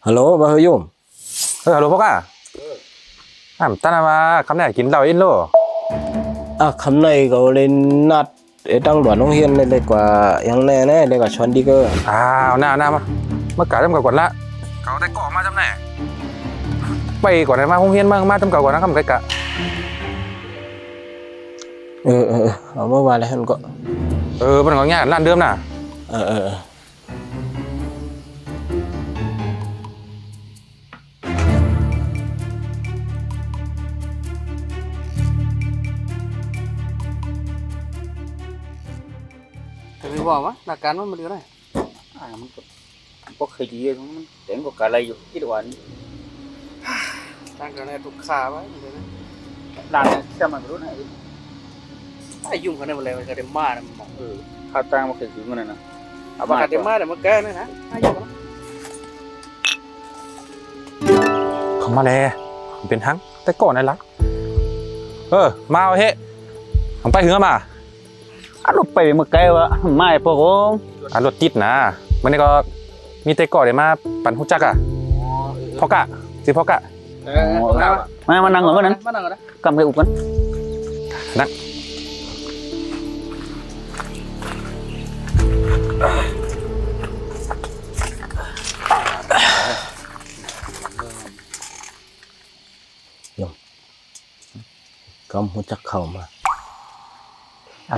ฮัลโหลบ่าวยุ่มฮัลโหลพวกตั้งมาคำไหนกินเหล้าอินโลคำไหนก็เลยนัดตั้งหลวนโรงเรียนเลยกว่ายังแน่เลยกว่าช้อนดีเกอร์หน้ามาเก่าจำก่อนละเก่าแต่ก่อมาจำไหนไปก่อนไหนมาโรงเรียนมาจำเก่าก่อนนะคำไกะเอาเมื่อวานแล้วมันก็มันก็ง่ายร้านเดิมน่ะไม่บอกวะหลักการมันมาดูหน่อยมันก็เคยดีของมันแต่ก็กะไรอยู่ที่วันตั้งกันในทุกขาไว้เลยนะร้านนี้แค่มันรู้ไหนไอ้ยุ่งเขาเนี่ยมันอะไรมันก็เดม่าเนี่ยมองข้าวตังมาเคยถึงมันนะเอาปากกาเดม่าเดี๋ยวมาแก้นะฮะไอ้ยุ่งเขามาเลยเป็นทั้งแต่ก่อนนั่นละมาเอาเฮ้ผมไปถึงแล้วมารถไปเมื่อไกลวะไม่พวกรถติดนะมันนี่ก็มีแต่ก่อนเดี๋ยวมาปั่นหุ่นจักพ่อกะสิพ่อกะมานั่งก่อนก็นั้นกำไปอุบกันนั่งกำหุ่นจักเข้ามา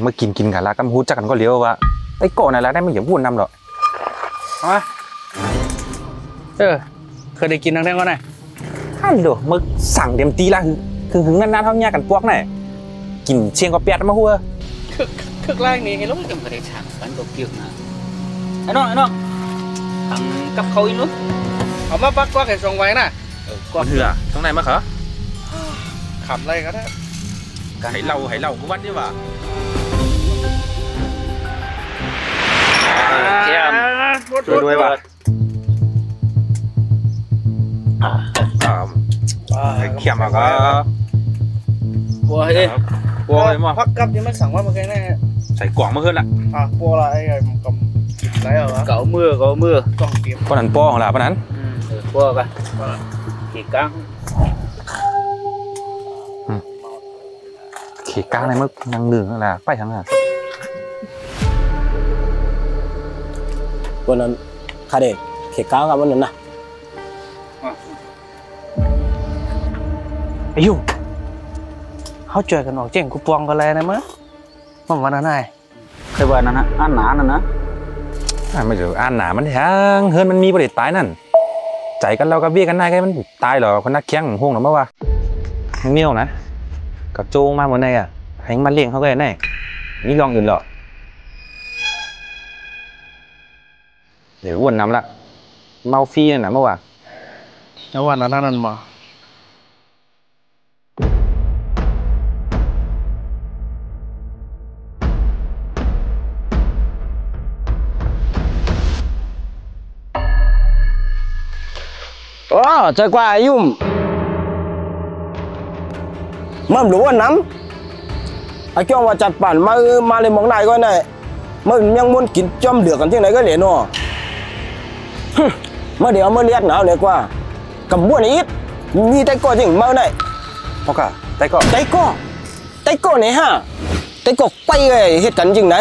เมื่อกินกันละกำหูจักกันก็เลี้ยววะไอ้โก้นั่นแหละได้ไม่อย่าพูดนำหรอกเคยได้กินทั้งก็ไหนฮัลโหลมึงสั่งเต็มตีละคือหึงนานๆเท่านี้กันพวกไหนกินเชียงก็เปียดมาหัวคึกแรกนี่ให้ลูกจำกระเด็นฉากกันตัวเกี่ยวนะไอ้น้องทำกับเขาอีนู้เอามาปักกว่าแค่สองไว้น่ะกว่าเถื่อตรงไหนมาเหรอขำอะไรก็ได้ให้เรากูวัดดีกว่าช่วยด้วยว่ะไอ้เขียมอะก็บัวมั้งพักกับยังไม่สั่งว่าเมื่อกี้นี่ใส่กล่องมาขึ้นละบัวอะไรไอ้กำกินไรเหรอเก่ามือกล่องเตรียมปนันป้อของเราปนันบัวกันขี่ก้างขี่ก้างในมึกนั่งดื่มนั่นแหละไปทั้งนั้นวันนั้นคาเดเขก้าวกับวันนั้นนะไอ้ยุ่งเขาเจอกันออกเจ๋งกูปองกันเลยนะมั้งวันนั้นไงเคยวันนั้นนะอ่านหนานั่นนะไม่เดี๋ยวอ่านหนามันแทงเฮิร์นมันมีประเด็นตายนั่นใจกันเรากับเบี้ยกันได้ไงมันตายหรอคนนักเคียงห้องหรือเมื่อวะเมี่ยวนะกับโจมาบนไหนให้มาเลี้ยงเขาก็ได้นี่ลองอื่นหรอเดี๋ยววนน้ำละเมาฟรีนะเมื่อวานแล้ววันนั้นมาเจอกว่ายุ่มมั่มหรือว่าน้ำไอ้จ้องว่าจัดป่านมาเลยมองนายก็ได้เมื่อยังมุนกินจอมเดือดกันที่ไหนก็เหลียนอเมื่อเดี๋ยวเมื่อเลียดหนาวเลยกว่ากับบ้วนอีกมีไตก้อจริงเมื่อไหนพ่อกะไตก้อไหนฮะไตก้อไปเลยเหตุกันจริงไหน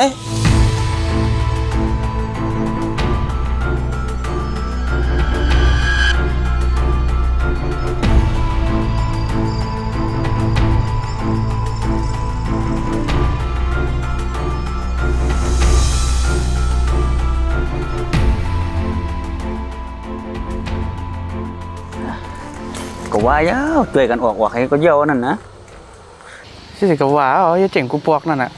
ก็ว่าเยอะช่วยกันออกให้ก็เยอะนั่นนะที่สิกับว่าเอาเจ๋งกูปอกนั่นน่ะ